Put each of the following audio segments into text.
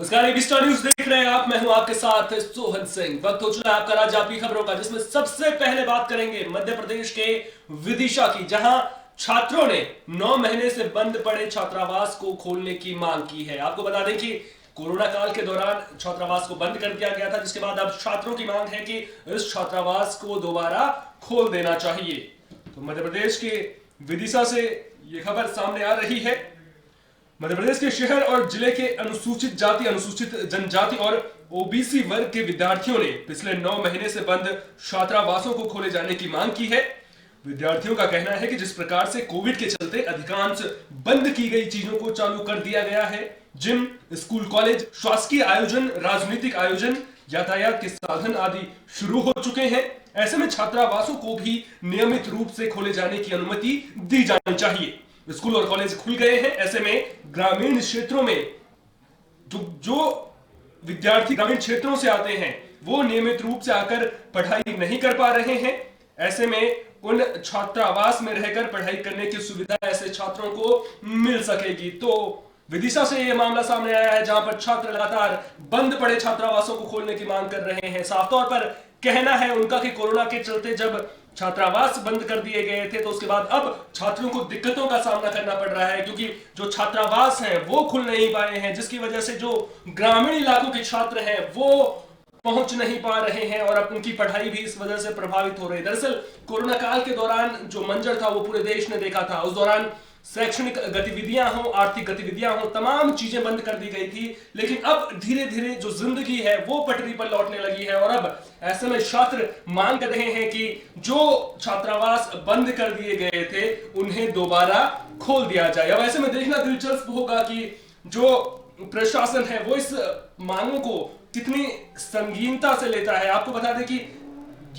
नमस्कार, AB star news देख रहे हैं आप। मैं हूं आपके साथ सोहन सिंह। वक्त हो चुका है आपका राज्य आपकी खबरों का, जिसमें सबसे पहले बात करेंगे मध्य प्रदेश के विदिशा की, जहां छात्रों ने 9 महीने से बंद पड़े छात्रावास को खोलने की मांग की है। आपको बता दें कि कोरोना काल के दौरान छात्रावास को बंद कर दिया गया था, जिसके बाद अब छात्रों की मांग है कि इस छात्रावास को दोबारा खोल देना चाहिए। तो मध्य प्रदेश के विदिशा से यह खबर सामने आ रही है। मध्य प्रदेश के शहर और जिले के अनुसूचित जाति, अनुसूचित जनजाति और ओबीसी वर्ग के विद्यार्थियों ने पिछले 9 महीने से बंद छात्रावासों को खोले जाने की मांग की है। विद्यार्थियों का कहना है कि जिस प्रकार से कोविड के चलते अधिकांश बंद की गई चीजों को चालू कर दिया गया है, जिम, स्कूल, कॉलेज, शासकीय आयोजन, राजनीतिक आयोजन, यातायात के साधन आदि शुरू हो चुके हैं। ऐसे में छात्रावासों को भी नियमित रूप से खोले जाने की अनुमति दी जानी चाहिए। स्कूल और कॉलेज खुल गए हैं, ऐसे में ग्रामीण क्षेत्रों में जो विद्यार्थी ग्रामीण क्षेत्रों से आते हैं वो नियमित रूप से आकर पढ़ाई नहीं कर पा रहे हैं। ऐसे में उन छात्रावास में रहकर पढ़ाई करने की सुविधा ऐसे छात्रों को मिल सकेगी। तो विदिशा से यह मामला सामने आया है, जहां पर छात्र लगातार बंद पड़े छात्रावासों को खोलने की मांग कर रहे हैं। साफ तौर पर कहना है उनका कि कोरोना के चलते जब छात्रावास बंद कर दिए गए थे तो उसके बाद अब छात्रों को दिक्कतों का सामना करना पड़ रहा है, क्योंकि जो छात्रावास हैं वो खुल नहीं पाए हैं, जिसकी वजह से जो ग्रामीण इलाकों के छात्र हैं वो पहुंच नहीं पा रहे हैं और अब उनकी पढ़ाई भी इस वजह से प्रभावित हो रही है। दरअसल कोरोना काल के दौरान जो मंजर था वो पूरे देश ने देखा था। उस दौरान शैक्षणिक गतिविधियां हो, आर्थिक गतिविधियां हो, तमाम चीजें बंद कर दी गई थी। लेकिन अब धीरे धीरे जो जिंदगी है वो पटरी पर लौटने लगी है और अब ऐसे में छात्र मांग कर रहे हैं कि जो छात्रावास बंद कर दिए गए थे उन्हें दोबारा खोल दिया जाए। अब ऐसे में देखना दिलचस्प होगा कि जो प्रशासन है वो इस मांगों को कितनी संगीनता से लेता है। आपको बता दें कि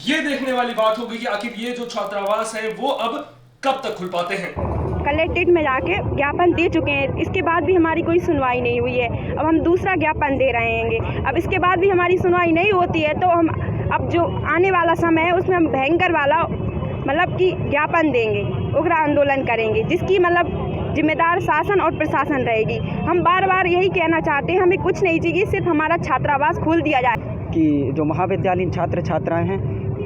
ये देखने वाली बात होगी कि आखिर ये जो छात्रावास है वो अब कब तक खुल पाते हैं। कलेक्ट्रेट में जाके ज्ञापन दे चुके हैं, इसके बाद भी हमारी कोई सुनवाई नहीं हुई है। अब हम दूसरा ज्ञापन दे रहे हैं। अब इसके बाद भी हमारी सुनवाई नहीं होती है तो हम अब जो आने वाला समय है उसमें हम भयंकर वाला मतलब कि ज्ञापन देंगे, उग्र आंदोलन करेंगे, जिसकी मतलब जिम्मेदार शासन और प्रशासन रहेगी। हम बार बार यही कहना चाहते हैं, हमें कुछ नहीं चाहिए, सिर्फ हमारा छात्रावास खोल दिया जाए। कि जो महाविद्यालयीन छात्र छात्राएं हैं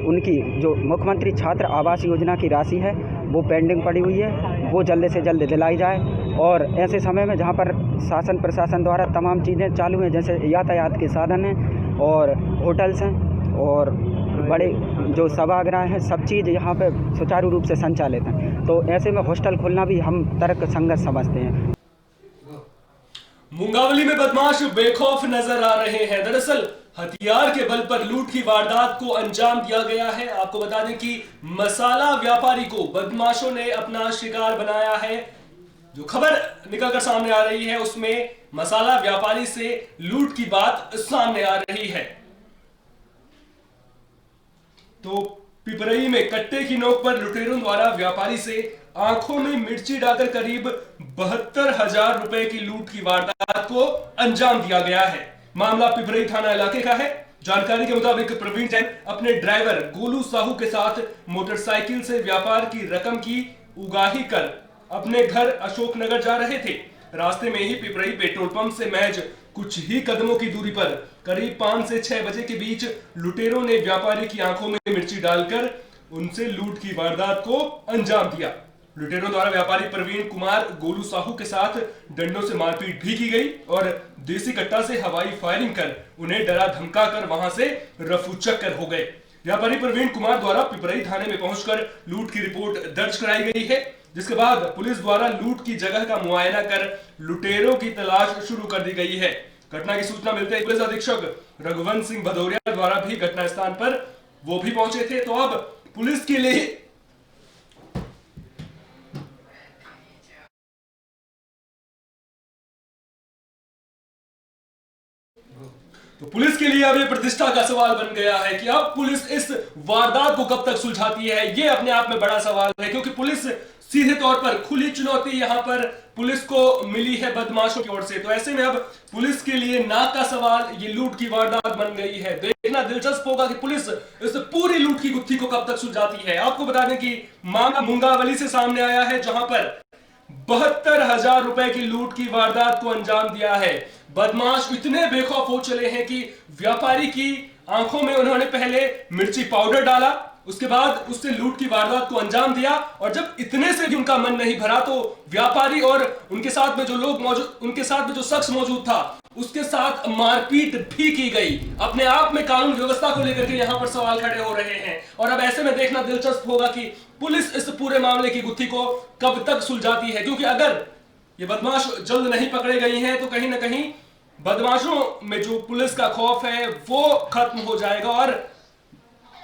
उनकी जो मुख्यमंत्री छात्र आवास योजना की राशि है वो पेंडिंग पड़ी हुई है, वो जल्द से जल्द दिलाई जाए। और ऐसे समय में जहाँ पर शासन प्रशासन द्वारा तमाम चीज़ें चालू हैं, जैसे यातायात के साधन हैं और होटल्स हैं और बड़े जो सभागृह हैं, सब चीज़ यहाँ पे सुचारू रूप से संचालित हैं, तो ऐसे में हॉस्टल खोलना भी हम तर्क संगत समझते हैं। मुंगावली में बदमाश बेखौफ नजर आ रहे हैं। दरअसल हथियार के बल पर लूट की वारदात को अंजाम दिया गया है। आपको बता दें कि मसाला व्यापारी को बदमाशों ने अपना शिकार बनाया है। जो खबर निकलकर सामने आ रही है उसमें मसाला व्यापारी से लूट की बात सामने आ रही है। तो पिपरई में कट्टे की नोक पर लुटेरों द्वारा व्यापारी से आंखों में मिर्ची डालकर करीब 72,000 रुपए की लूट की वारदात को अंजाम दिया गया है। मामला पिपरई थाना इलाके का है। जानकारी के मुताबिक प्रवीण जैन अपने ड्राइवर गोलू साहू के साथ मोटरसाइकिल से व्यापार की रकम की उगाही कर अपने घर अशोकनगर जा रहे थे। रास्ते में ही पिपरई पेट्रोल पंप से महज कुछ ही कदमों की दूरी पर करीब 5 से 6 बजे के बीच लुटेरों ने व्यापारी की आंखों में मिर्ची डालकर उनसे लूट की वारदात को अंजाम दिया। लुटेरों द्वारा व्यापारी प्रवीण कुमार गोलू साहू के साथ डंडों से मारपीट भी की गई और देसी कट्टा से हवाई फायरिंग कर उन्हें डरा धमका कर वहां से रफूचक्कर हो गए। व्यापारी प्रवीण कुमार द्वारा पिपरई थाने में पहुंचकर लूट की रिपोर्ट दर्ज कराई गई है, जिसके बाद पुलिस द्वारा लूट की जगह का मुआयना कर लुटेरों की तलाश शुरू कर दी गई है। घटना की सूचना मिलते ही पुलिस अधीक्षक रघुवंश सिंह भदौरिया द्वारा भी घटना स्थान पर वो भी पहुंचे थे। तो अब पुलिस के लिए अब ये प्रतिष्ठा का सवाल बन गया है कि अब पुलिस इस वारदात को कब तक सुलझाती है। ये अपने आप में बड़ा सवाल है, क्योंकि पुलिस सीधे तौर पर खुली चुनौती यहां पर पुलिस को मिली है बदमाशों की ओर से। तो ऐसे में अब पुलिस के लिए नाक का सवाल ये लूट की वारदात बन गई है। देखना दिलचस्प होगा कि पुलिस इस पूरी लूट की गुत्थी को कब तक सुलझाती है। आपको बता दें कि मामला मुंगावली से सामने आया है, जहां पर 72,000 रुपए की लूट की वारदात को अंजाम दिया है। बदमाश इतने बेखौफ हो चले हैं कि व्यापारी की आंखों में उन्होंने पहले मिर्ची पाउडर डाला, उसके बाद उससे लूट की वारदात को अंजाम दिया, और जब इतने से भी उनका मन नहीं भरा तो व्यापारी और उनके साथ में जो शख्स मौजूद था उसके साथ मारपीट भी की गई। अपने आप में कानून व्यवस्था को लेकर के यहां पर सवाल खड़े हो रहे हैं, और अब ऐसे में देखना दिलचस्प होगा कि पुलिस इस पूरे मामले की गुत्थी को कब तक सुलझाती है, क्योंकि अगर ये बदमाश जल्द नहीं पकड़े गए हैं तो कहीं ना कहीं बदमाशों में जो पुलिस का खौफ है वो खत्म हो जाएगा। और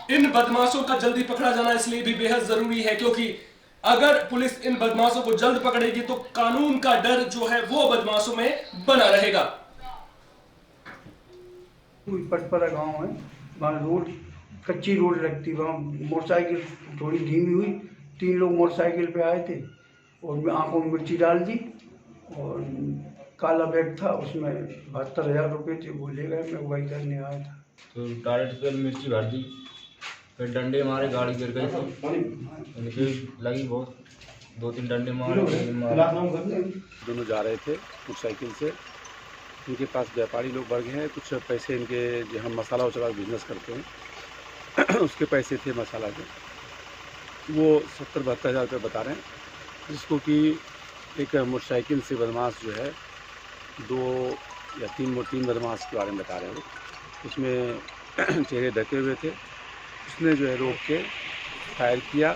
इन बदमाशों का जल्दी पकड़ा जाना इसलिए भी बेहद जरूरी है, क्योंकि अगर पुलिस इन बदमाशों को जल्द पकड़ेगी तो कानून का डर जो है वो बदमाशों में बना रहेगा। पटपरा गांव है, वहाँ रोड कच्ची रोड लगती, वहाँ मोटरसाइकिल थोड़ी धीमी हुई, 3 लोग मोटरसाइकिल पे आए थे और आंखों में मिर्ची डाल दी और काला बैग था उसमें 72,000 रुपये थे, वो ले गए। मैं वही करने आया था तो टायलेट पे मिर्ची भर दी, फिर डंडे मारे, गाड़ी गिर गई थी, उनकी लगी बहुत, 2-3 डंडे मारे। दोनों जा रहे थे मोटरसाइकिल से, इनके पास व्यापारी लोग वर्ग हैं, कुछ पैसे इनके जो हम मसाला उसाला बिजनेस करते हैं उसके पैसे थे मसाला के, वो 70-72 हज़ार रुपये बता रहे हैं, जिसको कि एक मोटरसाइकिल से बदमाश जो है 2 या 3 बदमाश के बारे में बता रहे हैं। उसमें चेहरे ढके हुए थे, उसने जो है रोक के फायर किया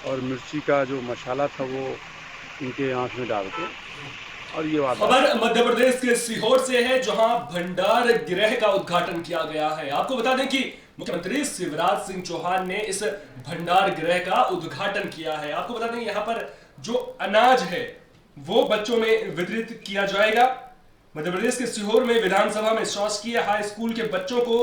और मिर्ची का जो मसाला था वो इनके आँख में डाल के, और ये खबर मध्य प्रदेश के सीहोर से है, जहां भंडार गृह का उद्घाटन किया गया है। आपको बता दें कि मुख्यमंत्री शिवराज सिंह चौहान ने इस भंडार गृह का उद्घाटन किया है। आपको बता दें यहाँ पर जो अनाज है वो बच्चों में वितरित किया जाएगा। मध्य प्रदेश के सीहोर में विधानसभा में शासकीय हाई स्कूल के बच्चों को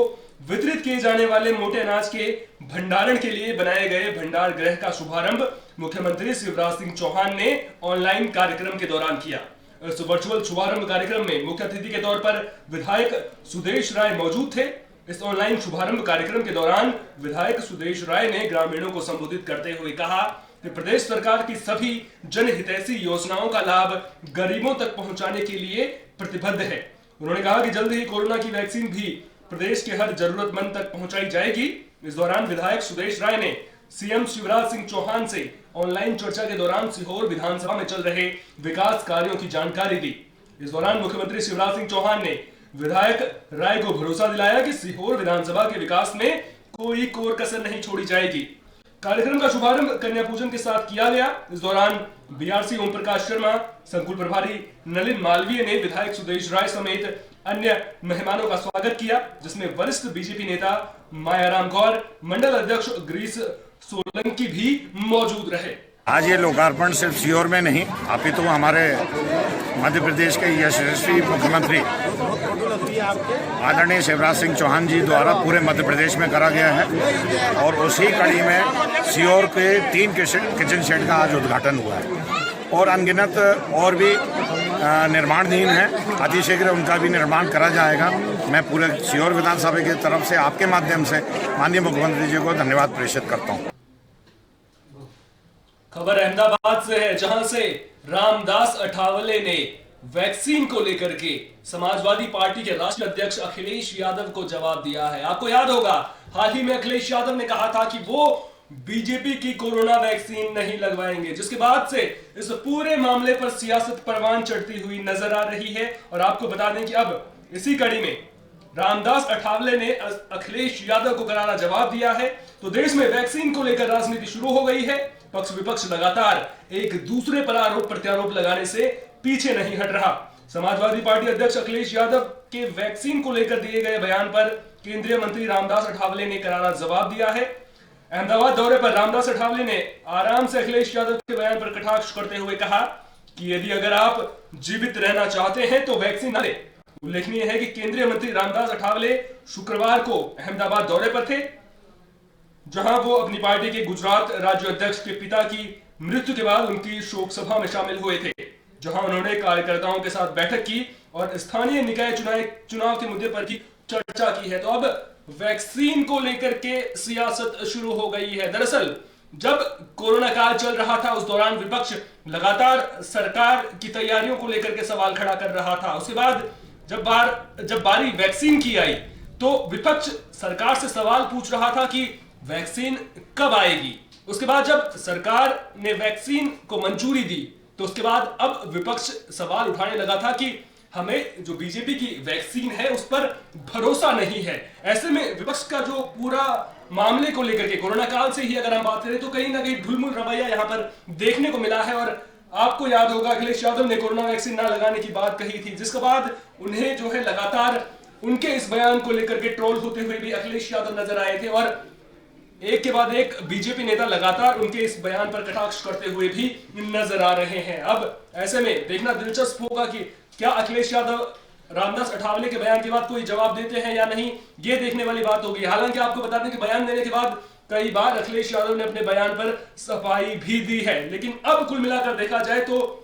वितरित किए जाने वाले मोटे अनाज के भंडारण के लिए बनाए गए भंडार गृह का शुभारंभ मुख्यमंत्री शिवराज सिंह चौहान ने ऑनलाइन कार्यक्रम के दौरान किया। इस वर्चुअल शुभारंभ कार्यक्रम में मुख्य अतिथि के तौर पर विधायक सुदेश राय मौजूद थे। इस ऑनलाइन शुभारंभ कार्यक्रम के दौरान विधायक सुदेश राय ने ग्रामीणों को संबोधित करते हुए कहा कि प्रदेश सरकार की सभी जनहितैषी योजनाओं का लाभ गरीबों तक पहुंचाने के लिए प्रतिबद्ध है। उन्होंने कहा कि जल्द ही कोरोना की वैक्सीन भी प्रदेश के हर जरूरतमंद तक पहुंचाई जाएगी। इस दौरान विधायक सुदेश राय ने सीएम शिवराज सिंह चौहान से ऑनलाइन चर्चा के दौरान सीहोर विधानसभा में चल रहे विकास कार्यों की जानकारी दी। इस दौरान मुख्यमंत्री शिवराज सिंह चौहान ने विधायक राय को भरोसा दिलाया कि सीहोर विधानसभा के विकास में कोई कोर कसर नहीं छोड़ी जाएगी। कार्यक्रम का शुभारंभ कन्या पूजन के साथ किया गया। इस दौरान बीआरसी ओम प्रकाश शर्मा, संकुल प्रभारी नलिन मालवीय ने विधायक सुदेश राय समेत अन्य मेहमानों का स्वागत किया, जिसमें वरिष्ठ बीजेपी नेता मायाराम गौर, मंडल अध्यक्ष ग्रीस सोलंकी भी मौजूद रहे। आज ये लोकार्पण सिर्फ सीहोर में नहीं अपितु तो हमारे मध्य प्रदेश के यशस्वी मुख्यमंत्री आदरणीय शिवराज सिंह चौहान जी द्वारा पूरे मध्य प्रदेश में करा गया है, और उसी कड़ी में सीहोर के 3 किचन शेड का आज उद्घाटन हुआ है और अनगिनत और भी निर्माणाधीन है। अतिशीघ्र उनका भी निर्माण करा जाएगा। मैं पूरे सीहोर विधानसभा की तरफ से आपके माध्यम से माननीय मुख्यमंत्री जी को धन्यवाद प्रेषित करता हूँ। खबर अहमदाबाद से है, जहां से रामदास अठावले ने वैक्सीन को लेकर के समाजवादी पार्टी के राष्ट्रीय अध्यक्ष अखिलेश यादव को जवाब दिया है। आपको याद होगा हाल ही में अखिलेश यादव ने कहा था कि वो बीजेपी की कोरोना वैक्सीन नहीं लगवाएंगे, जिसके बाद से इस पूरे मामले पर सियासत परवान चढ़ती हुई नजर आ रही है। और आपको बता दें कि अब इसी कड़ी में रामदास अठावले ने अखिलेश यादव को करारा जवाब दिया है। तो देश में वैक्सीन को लेकर राजनीति शुरू हो गई है। पक्ष विपक्ष लगातार एक दूसरे पर आरोप प्रत्यारोप लगाने से पीछे नहीं हट रहा। समाजवादी पार्टी अध्यक्ष अखिलेश यादव के वैक्सीन को लेकर दिए गए बयान पर केंद्रीय मंत्री रामदास अठावले ने करारा जवाब दिया है। अहमदाबाद दौरे पर रामदास अठावले ने आराम से अखिलेश यादव के बयान पर कटाक्ष करते हुए कहा कि यदि अगर आप जीवित रहना चाहते हैं तो वैक्सीन न लें। उल्लेखनीय है कि केंद्रीय मंत्री रामदास अठावले शुक्रवार को अहमदाबाद दौरे पर थे, जहां वो अपनी पार्टी के गुजरात राज्य अध्यक्ष के पिता की मृत्यु के बाद उनकी शोक सभा में शामिल हुए थे, जहां उन्होंने कार्यकर्ताओं के साथ बैठक की और स्थानीय निकाय चुनाव के मुद्दे पर भी चर्चा की है। तो अब वैक्सीन को लेकर के सियासत शुरू हो गई है। दरअसल जब कोरोना काल चल रहा था उस दौरान विपक्ष लगातार सरकार की तैयारियों को लेकर के सवाल खड़ा कर रहा था। उसके बाद जब बारी वैक्सीन की आई तो विपक्ष सरकार से सवाल पूछ रहा था कि वैक्सीन कब आएगी। उसके बाद जब सरकार ने वैक्सीन को मंजूरी दी तो उसके बाद अब विपक्ष सवाल उठाने लगा था कि हमें जो बीजेपी की वैक्सीन है उस पर भरोसा नहीं है। ऐसे में विपक्ष का जो पूरा मामले को लेकर के कोरोना काल से ही अगर हम बात करें तो कहीं ना कहीं ढुलमुल रवैया यहां पर देखने को मिला है। और आपको याद होगा अखिलेश यादव ने कोरोना वैक्सीन ना लगाने की बात कही थी, जिसके बाद उन्हें जो है लगातार उनके इस बयान को लेकर के ट्रोल होते हुए भी अखिलेश यादव नजर आए थे और एक के बाद एक बीजेपी नेता लगातार उनके इस बयान पर कटाक्ष करते हुए भी नजर आ रहे हैं। अब ऐसे में देखना दिलचस्प होगा कि क्या अखिलेश यादव रामदास अठावले के बयान के बाद कोई जवाब देते हैं या नहीं, ये देखने वाली बात होगी। हालांकि आपको बता दें कि बयान देने के बाद कई बार अखिलेश यादव ने अपने बयान पर सफाई भी दी है, लेकिन अब कुल मिलाकर देखा जाए तो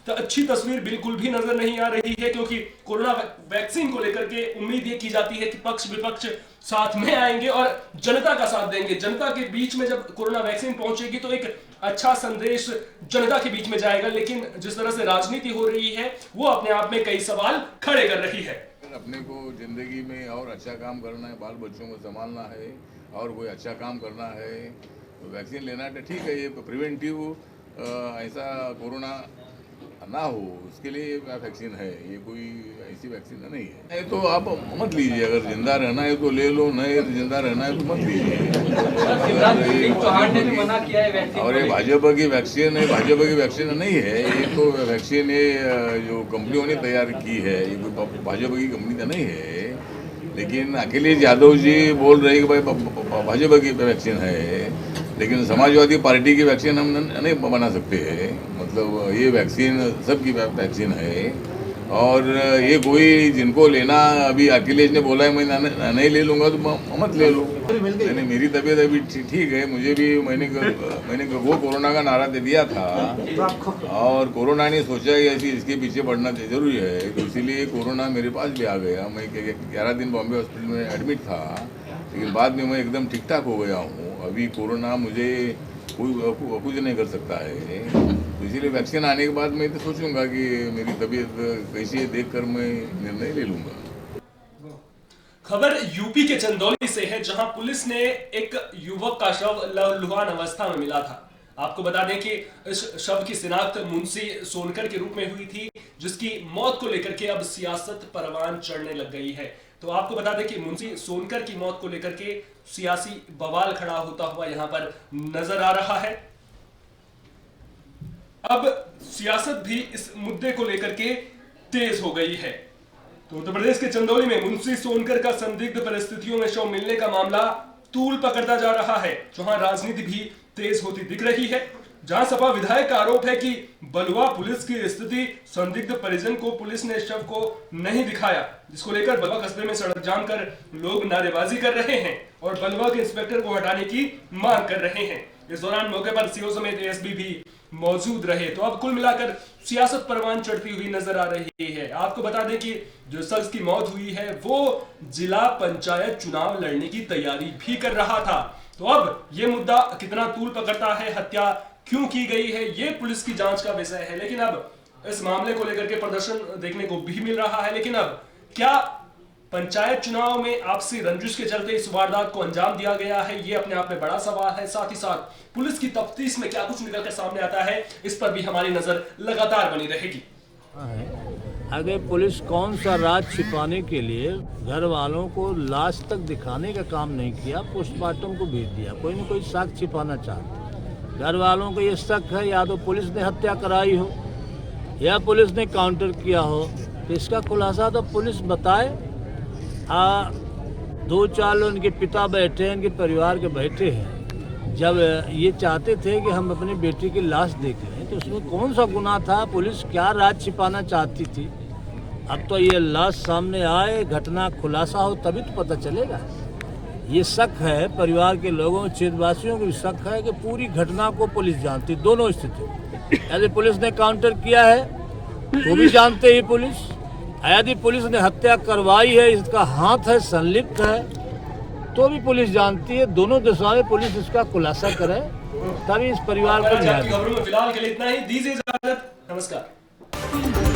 अच्छी तस्वीर बिल्कुल भी नजर नहीं आ रही है, क्योंकि कोरोना वैक्सीन को लेकर के उम्मीद ये की जाती है कि पक्ष विपक्ष साथ में आएंगे और जनता का साथ देंगे। जनता के बीच में जब कोरोना वैक्सीन पहुंचेगी तो एक अच्छा संदेश जनता के बीच में जाएगा, लेकिन जिस तरह से राजनीति हो रही है वो अपने आप में कई सवाल खड़े कर रही है। अपने को जिंदगी में और अच्छा काम करना है, बाल बच्चों को संभालना है और कोई अच्छा काम करना है तो वैक्सीन लेना है। ठीक है, ये प्रिवेंटिव ऐसा कोरोना ना हो उसके लिए वैक्सीन है, ये कोई ऐसी वैक्सीन नहीं है। नहीं तो आप मत लीजिए, अगर जिंदा रहना है तो ले लो, नहीं जिंदा रहना है तो मत लीजिए। और ये भाजपा की वैक्सीन है, भाजपा की वैक्सीन नहीं है, ये तो वैक्सीन ये जो कंपनियों ने तैयार की है, ये कोई भाजपा की कंपनी तो नहीं है। लेकिन अखिलेश यादव जी बोल रहे कि भाई भाजपा की वैक्सीन है, लेकिन समाजवादी पार्टी की वैक्सीन हम नहीं बना सकते हैं। मतलब ये वैक्सीन सबकी वैक्सीन है और ये कोई जिनको लेना, अभी अखिलेश ने बोला है मैं नहीं ले लूँगा तो मत ले लो। नहीं, मेरी तबीयत अभी ठीक है, मुझे भी मैंने वो कोरोना का नारा दे दिया था और कोरोना ने सोचा कि ऐसी इसके पीछे बढ़ना जरूरी है, तो इसीलिए कोरोना मेरे पास भी आ गया। मैं 11 दिन बॉम्बे हॉस्पिटल में एडमिट था, लेकिन बाद में मैं एकदम ठीक ठाक हो गया हूँ। अभी कोरोना मुझे कुछ नहीं कर सकता है, तो इसीलिए वैक्सीन आने के बाद मैं तो सोचूंगा कि मेरी तबीयत कैसी है, देखकर मैं निर्णय ले लूँगा। खबर यूपी के चंदौली से है, जहां पुलिस ने एक युवक का शव लहूलुहान अवस्था में मिला था। आपको बता दें कि इस शव की शिनाख्त मुंशी सोनकर के रूप में हुई थी, जिसकी मौत को लेकर के अब सियासत परवान चढ़ने लग गई है। तो आपको बता दें कि मुंशी सोनकर की मौत को लेकर के सियासी बवाल खड़ा होता हुआ यहां पर नजर आ रहा है। अब सियासत भी इस मुद्दे को लेकर के तेज हो गई है। तो उत्तर प्रदेश के चंदौली में मुंशी सोनकर का संदिग्ध परिस्थितियों में शव मिलने का मामला तूल पकड़ता जा रहा है, जहां राजनीति भी तेज होती दिख रही है। जहां सपा विधायक का आरोप है कि बलुआ पुलिस की स्थिति, संदिग्ध परिजन को पुलिस ने शव को नहीं दिखाया, जिसको लेकर बलुआ कस्बे में सड़क जाम कर लोग नारेबाजी कर रहे हैं और बलुआ के इंस्पेक्टर को हटाने की मांग कर रहे हैं। इस दौरान मौके पर सीओ समेत एएसपी भी मौजूद रहे। तो अब कुल मिलाकर सियासत परवान चढ़ती हुई नजर आ रही है। आपको बता दें कि जो शख्स की मौत हुई है वो जिला पंचायत चुनाव लड़ने की तैयारी भी कर रहा था। तो अब ये मुद्दा कितना तूल पकड़ता है, हत्या क्यों की गई है, ये पुलिस की जांच का विषय है। लेकिन अब इस मामले को लेकर के प्रदर्शन देखने को भी मिल रहा है। लेकिन अब क्या पंचायत चुनाव में आपसी रंजिश के चलते इस वारदात को अंजाम दिया गया है, ये अपने आप में बड़ा सवाल है। साथ ही साथ पुलिस की तफ्तीश में क्या कुछ निकल कर सामने आता है, इस पर भी हमारी नजर लगातार बनी रहेगी। आगे पुलिस कौन सा राज छिपाने के लिए घर वालों को लाश तक दिखाने का काम नहीं किया, पोस्टमार्टम को भेज दिया। कोई न कोई साक्ष्य छिपाना चाहता। घर वालों को ये शक है या तो पुलिस ने हत्या कराई हो या पुलिस ने काउंटर किया हो, तो इसका खुलासा तो पुलिस बताए। 2-4 लोग इनके पिता बैठे हैं, इनके परिवार के बैठे हैं। जब ये चाहते थे कि हम अपनी बेटी की लाश देख लें तो उसमें कौन सा गुनाह था, पुलिस क्या राज छिपाना चाहती थी। अब तो ये लाश सामने आए, घटना खुलासा हो तभी तो पता चलेगा। ये शक है परिवार के लोगों, क्षेत्रवासियों को भी शक है कि पूरी घटना को पुलिस जानती, दोनों स्थिति। यदि पुलिस ने काउंटर किया है तो भी जानते ही पुलिस, यदि पुलिस ने हत्या करवाई है, इसका हाथ है, संलिप्त है, तो भी पुलिस जानती है। दोनों दिशा में पुलिस इसका खुलासा करे तभी इस परिवार को आपका न्याय राज आपकी खबरों में फिलहाल के लिए इतना ही। दीजिए इजाजत, नमस्कार।